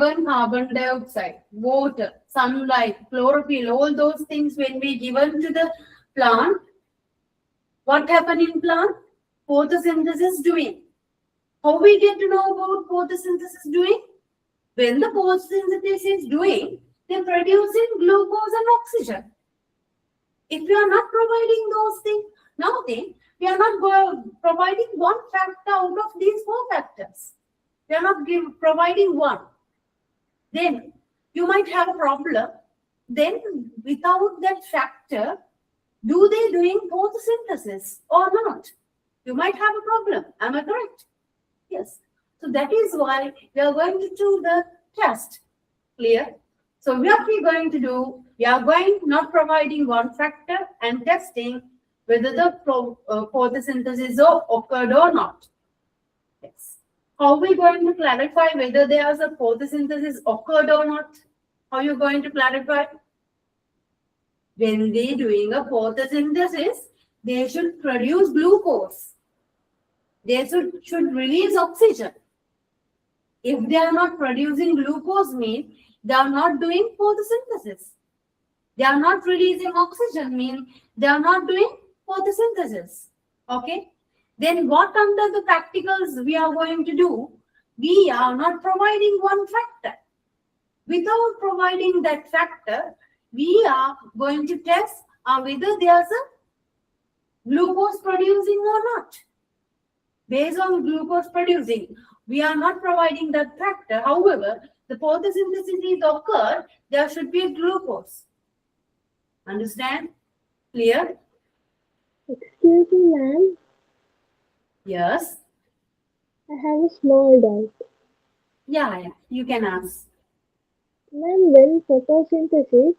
Given carbon dioxide, water, sunlight, chlorophyll, all those things when we given to the plant, what happened in plant? Photosynthesis doing. How we get to know about photosynthesis doing? When the photosynthesis is doing, they're producing glucose and oxygen. If we are not providing those things, now then, we are not providing one factor out of these four factors. We are not providing one. Then you might have a problem. Then without that factor, do they doing photosynthesis or not? You might have a problem. Am I correct? Yes. So that is why we are going to do the test. Clear? So what we are going to do, we are going not providing one factor and testing whether the photosynthesis occurred or not. Yes. How are we going to clarify whether there is a photosynthesis occurred or not? How are you going to clarify? When they doing a photosynthesis, they should produce glucose. They should release oxygen. If they are not producing glucose, means they are not doing photosynthesis. They are not releasing oxygen, means they are not doing photosynthesis. Okay? Then what under the practicals we are going to do? We are not providing one factor. Without providing that factor, we are going to test whether there is a glucose producing or not. Based on glucose producing, we are not providing that factor. However, the photosynthesis is occurred, there should be a glucose. Understand? Clear? Excuse me, ma'am. Yes. I have a small doubt. Yeah, you can ask. Ma'am, when photosynthesis,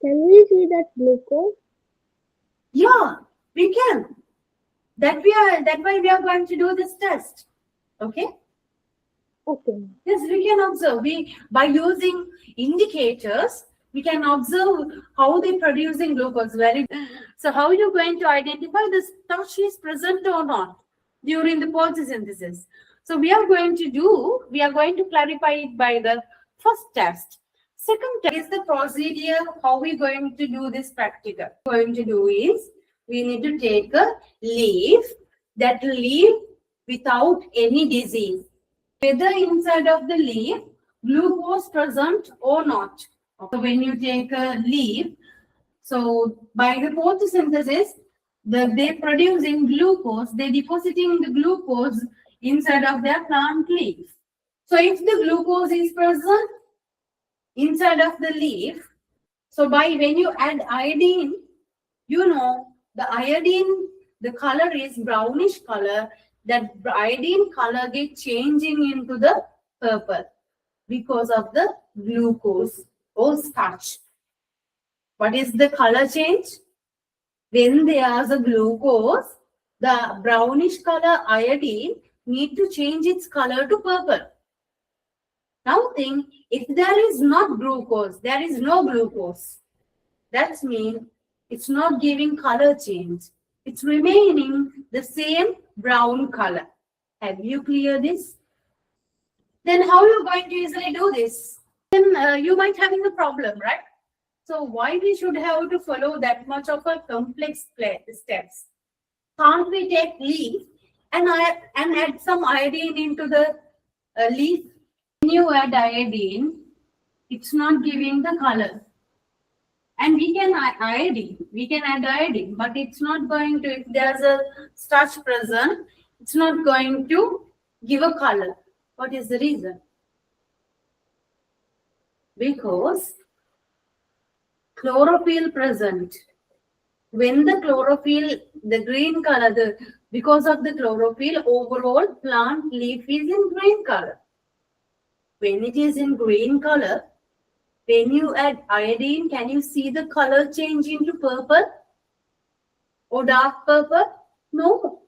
can we see that glucose? Yeah, we can. That why we are going to do this test. Okay? Okay. Yes, we can observe. By using indicators, we can observe how they producing glucose. So how are you going to identify the starch is present or not during the photosynthesis? So we are going to clarify it by the first test. Second test is the procedure, how we going to do this practical. What we are going to do is, we need to take a leaf, that leaf without any disease. Whether inside of the leaf, glucose present or not. So when you take a leaf, so by the photosynthesis, they're producing glucose, they're depositing the glucose inside of their plant leaf. So if the glucose is present inside of the leaf, so when you add iodine, you know, the iodine, the color is brownish color. That iodine color gets changing into the purple because of the glucose or starch. What is the color change? When there is a glucose, the brownish color iodine need to change its color to purple. Now think, if there is not glucose, there is no glucose. That means it's not giving color change. It's remaining the same brown color. Have you cleared this? Then how are you going to easily do this? Then you might having a problem, right? So why we should have to follow that much of a complex steps? Can't we take leaf and add some iodine into the leaf? When you add iodine, it's not giving the color. And we can add iodine, but it's not going to, if there's a starch present, it's not going to give a color. What is the reason? Because chlorophyll present. When the chlorophyll, the green color, because of the chlorophyll, overall plant leaf is in green color. When it is in green color, when you add iodine, can you see the color change into purple or dark purple? No.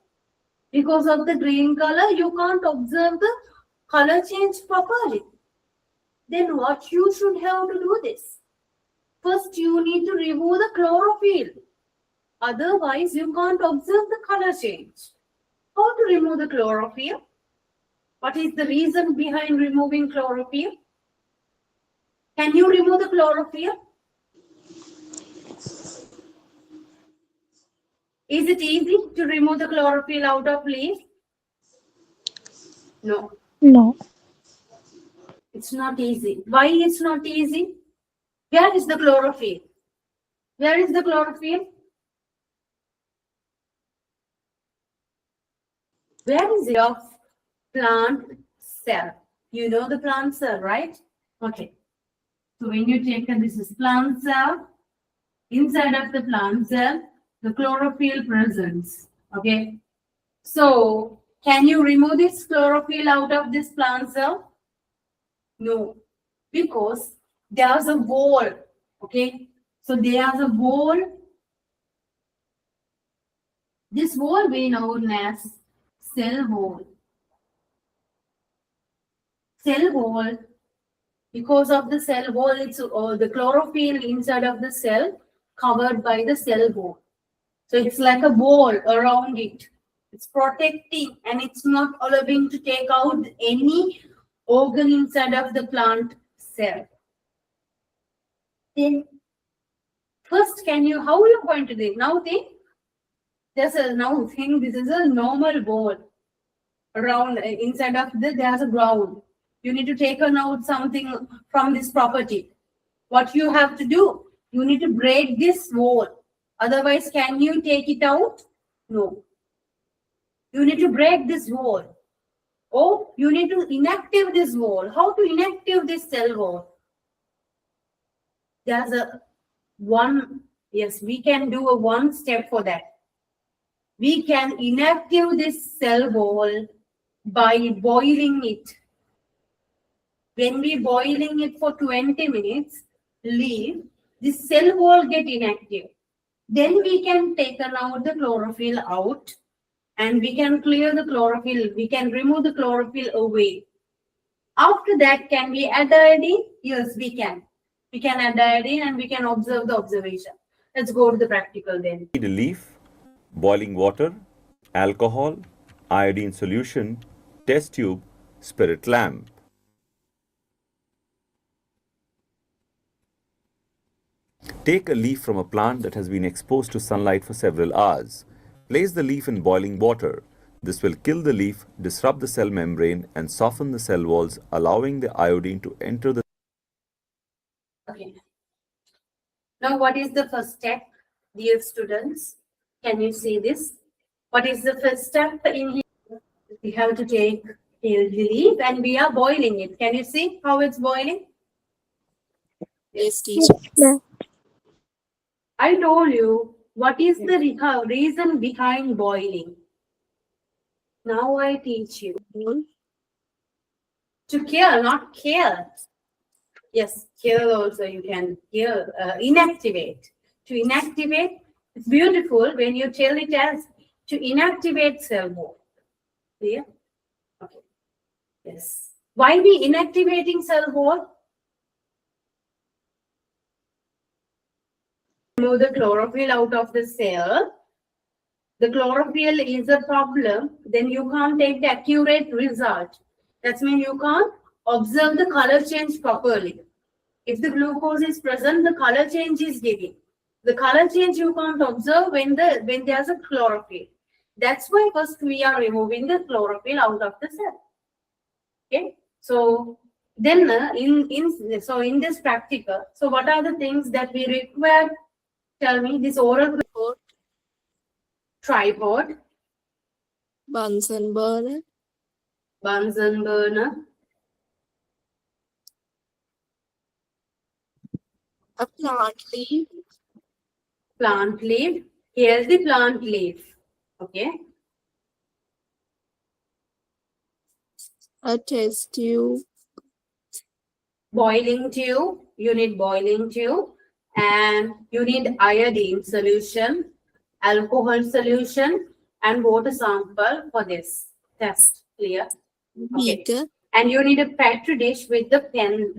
Because of the green color, you can't observe the color change properly. Then what you should have to do this? First, you need to remove the chlorophyll. Otherwise, you can't observe the color change. How to remove the chlorophyll? What is the reason behind removing chlorophyll? Can you remove the chlorophyll? Is it easy to remove the chlorophyll out of leaf? No, No. it's not easy. Why it's not easy? Where is the chlorophyll? Where is the chlorophyll? Where is it of plant cell? You know the plant cell, right? Okay. So when you take this is plant cell, inside of the plant cell, the chlorophyll presents. Okay. So can you remove this chlorophyll out of this plant cell? No, because there's a wall. Okay. So there's a wall. This wall we know as cell wall. Cell wall, because of the cell wall, it's the chlorophyll inside of the cell covered by the cell wall. So it's like a wall around it. It's protecting and it's not allowing to take out any organ inside of the plant cell. Then first, how are you going to do? Now think, this is a normal wall around inside of there's a ground. You need to take out something from this property. What you have to do, you need to break this wall. Otherwise, can you take it out? No. You need to break this wall. Or you need to inactive this wall. How to inactive this cell wall? There's we can do a one step for that. We can inactive this cell wall by boiling it. When we boiling it for 20 minutes, leave this cell wall get inactive. Then we can take out the chlorophyll out and we can clear the chlorophyll. We can remove the chlorophyll away. After that, can we add iodine? Yes, we can. We can add iodine and we can observe the observation. Let's go to the practical then. Need a leaf, boiling water, alcohol, iodine solution, test tube, spirit lamp. Take a leaf from a plant that has been exposed to sunlight for several hours. Place the leaf in boiling water. This will kill the leaf, disrupt the cell membrane, and soften the cell walls, allowing the iodine to enter the. Okay. Now, what is the first step, dear students? Can you see this? What is the first step in here? We have to take the leaf and we are boiling it. Can you see how it's boiling? Yes, teacher. No. I told you what is the reason behind boiling. Now I teach you. To kill, not kill. Yes, kill also you can kill, inactivate. To inactivate, it's beautiful when you tell it as to inactivate cell wall. Clear? Okay. Yes. Why we inactivating cell wall? Remove the chlorophyll out of the cell. The chlorophyll is a problem, then you can't take the accurate result. That means you can't observe the color change properly. If the glucose is present, the color change is giving. The color change you can't observe when there's a chlorophyll. That's why first we are removing the chlorophyll out of the cell. Okay. So then in this practical, so what are the things that we require? Tell me, this oral tripod, Bunsen burner, Bunsen burner, a plant leaf, plant leaf. Here's the plant leaf. Okay. a test tube, Boiling tube. You need boiling tube. And you need iodine solution, alcohol solution, and water sample for this test. Clear? Okay. beaker, And you need a petri dish with the pen.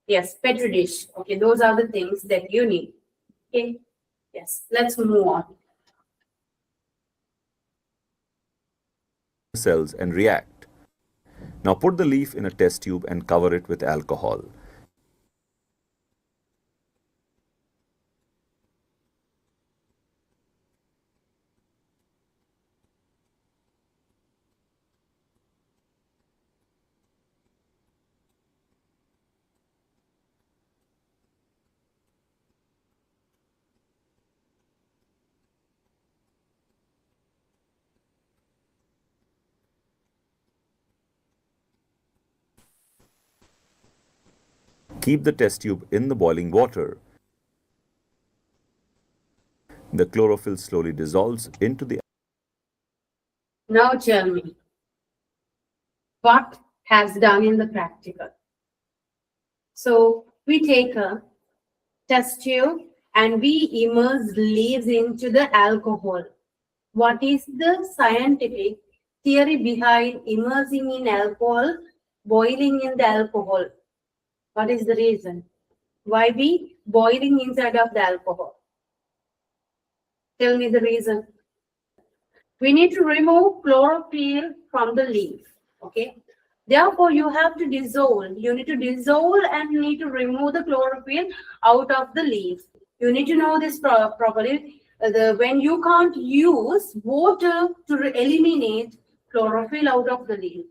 Yes, petri dish. Okay, those are the things that you need. Okay. Yes, let's move on. Cells and react. Now put the leaf in a test tube and cover it with alcohol. keep the test tube in the boiling water. The chlorophyll slowly dissolves into the. Now tell me, what has done in the practical? So we take a test tube and we immerse leaves into the alcohol. What is the scientific theory behind immersing in alcohol, boiling in the alcohol? What is the reason? Why we boiling inside of the alcohol? Tell me the reason. We need to remove chlorophyll from the leaf. Okay. Therefore, you have to dissolve. You need to dissolve and need to remove the chlorophyll out of the leaf. You need to know this properly. When you can't use water to eliminate chlorophyll out of the leaf,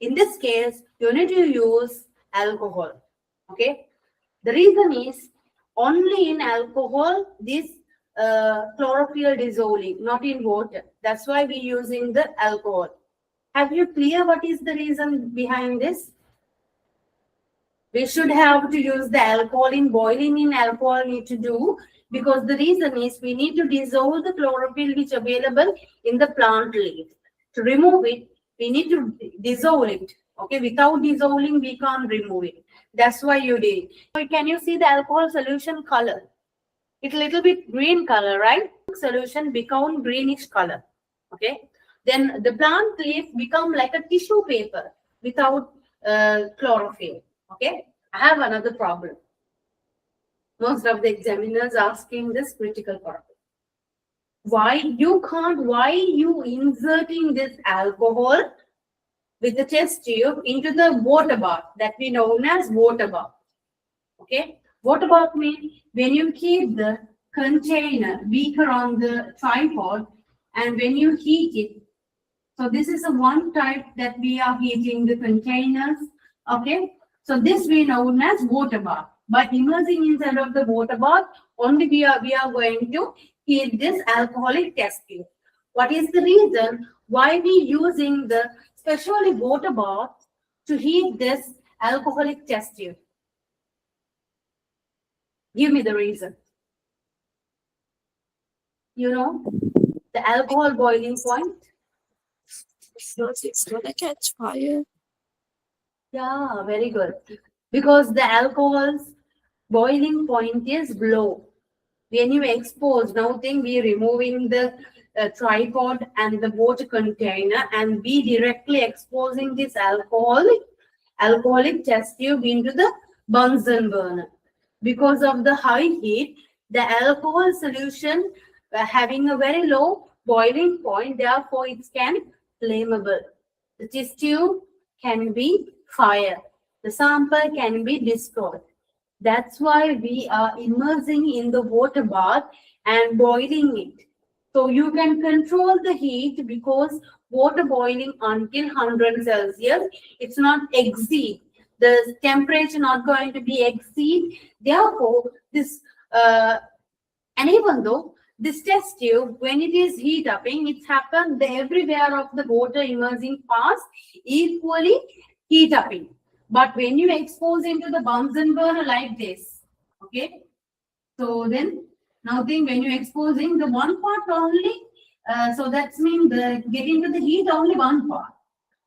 in this case, you need to use alcohol. Okay. The reason is only in alcohol this chlorophyll dissolving, not in water. That's why we're using the alcohol. Have you clear what is the reason behind this? We should have to use the alcohol in boiling in alcohol need to do, because the reason is we need to dissolve the chlorophyll which available in the plant leaf. To remove it, we need to dissolve it. Okay, without dissolving, we can't remove it. That's why you did. Can you see the alcohol solution color? It's a little bit green color, right? Solution become greenish color. Okay. Then the plant leaf become like a tissue paper without chlorophyll. Okay. I have another problem. Most of the examiners asking this critical problem. Why you inserting this alcohol with the test tube into the water bath that we know as water bath? Okay. Water bath means when you keep the container beaker on the tripod and when you heat it. So this is a one type that we are heating the containers. Okay. So this we know as water bath. By immersing inside of the water bath, only we are going to heat this alcoholic test tube. What is the reason why we using the specially water bath to heat this alcoholic test tube? Give me the reason. You know, the alcohol boiling point. Because it's gonna catch fire. Yeah, very good. Because the alcohol's boiling point is low. When you expose, now think we removing the tripod and the water container and we directly exposing this alcoholic test tube into the Bunsen burner. Because of the high heat, the alcohol solution having a very low boiling point, therefore it can flammable. The test tube can be fire. The sample can be destroyed. That's why we are immersing in the water bath and boiling it. So you can control the heat because water boiling until 100 Celsius, it's not exceed. The temperature not going to be exceed. Therefore, this and even though this test tube, when it is heat upping, it's happened everywhere of the water immersing parts equally heat upping. But when you expose into the Bunsen burner like this, okay, so then now think when you exposing the one part only, so that's mean the getting to the heat only one part.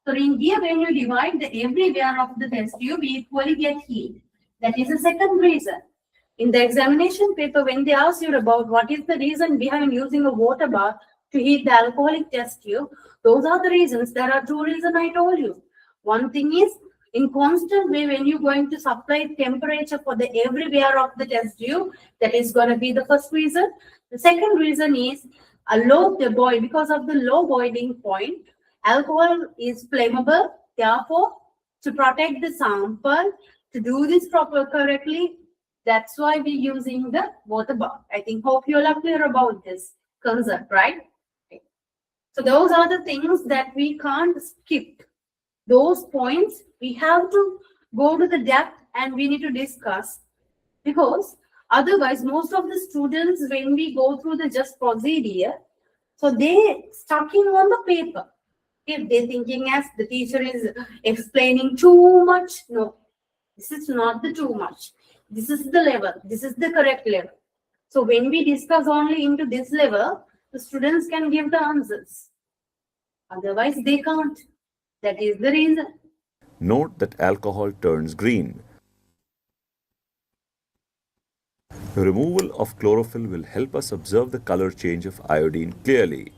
So in here when you divide the everywhere of the test tube equally get heat. That is the second reason. In the examination paper, when they ask you about what is the reason behind using a water bath to heat the alcoholic test tube, those are the reasons. There are two reasons I told you. One thing is in constant way when you're going to supply temperature for the everywhere of the test tube, that is going to be the first reason. The second reason is a low boil, because of the low boiling point, alcohol is flammable. Therefore, to protect the sample, to do this correctly, that's why we're using the water bath. I think hope you all are clear about this concept, right? Okay. So those are the things that we can't skip. Those points we have to go to the depth and we need to discuss, because otherwise most of the students when we go through the just procedure, so they stucking on the paper. If they're thinking as the teacher is explaining too much, no. This is not the too much. This is the level. This is the correct level. So when we discuss only into this level, the students can give the answers. Otherwise, they can't. That is the reason. Note that alcohol turns green. The removal of chlorophyll will help us observe the color change of iodine clearly.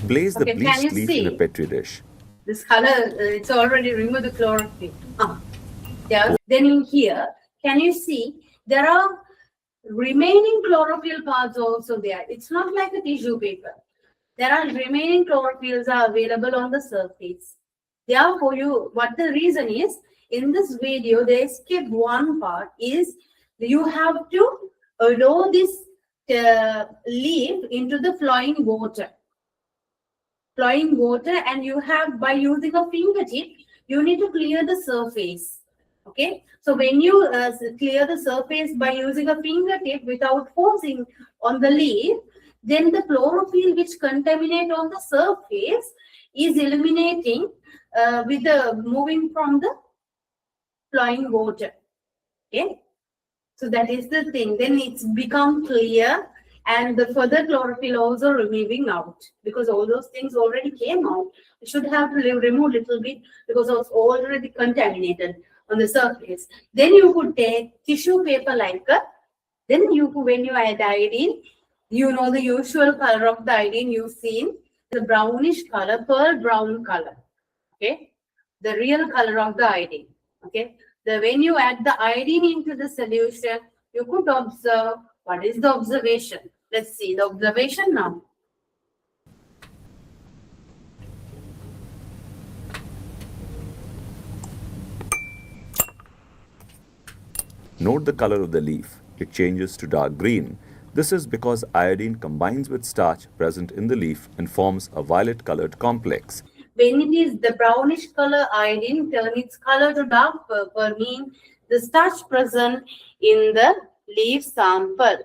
Place the Okay, can you bleached leaf in a see? petri dish. This color, it's already removed the chlorophyll. Yeah. Then in here, can you see there are remaining chlorophyll parts also there. It's not like a tissue paper. There are remaining chlorophylls are available on the surface. Therefore, what the reason is, in this video, they skip one part is you have to allow this leaf into the flowing water. Flowing water, and you have, by using a fingertip, you need to clear the surface. Okay, so when you clear the surface by using a fingertip without forcing on the leaf, then the chlorophyll which contaminate on the surface is eliminating with the moving from the flowing water. Okay, so that is the thing. Then it's become clear, and the further chlorophyll also removing out, because all those things already came out. You should have to remove a little bit because it's already contaminated on the surface. Then you could take tissue paper like a, then when you add iodine, you know the usual color of the iodine you've seen, the brownish color, pearl brown color. Okay, the real color of the iodine. Okay, when you add the iodine into the solution, you could observe what is the observation. Let's see the observation now. Note the color of the leaf. It changes to dark green. This is because iodine combines with starch present in the leaf and forms a violet-colored complex. When it is the brownish color, iodine turn its color to dark purple, mean the starch present in the leaf sample.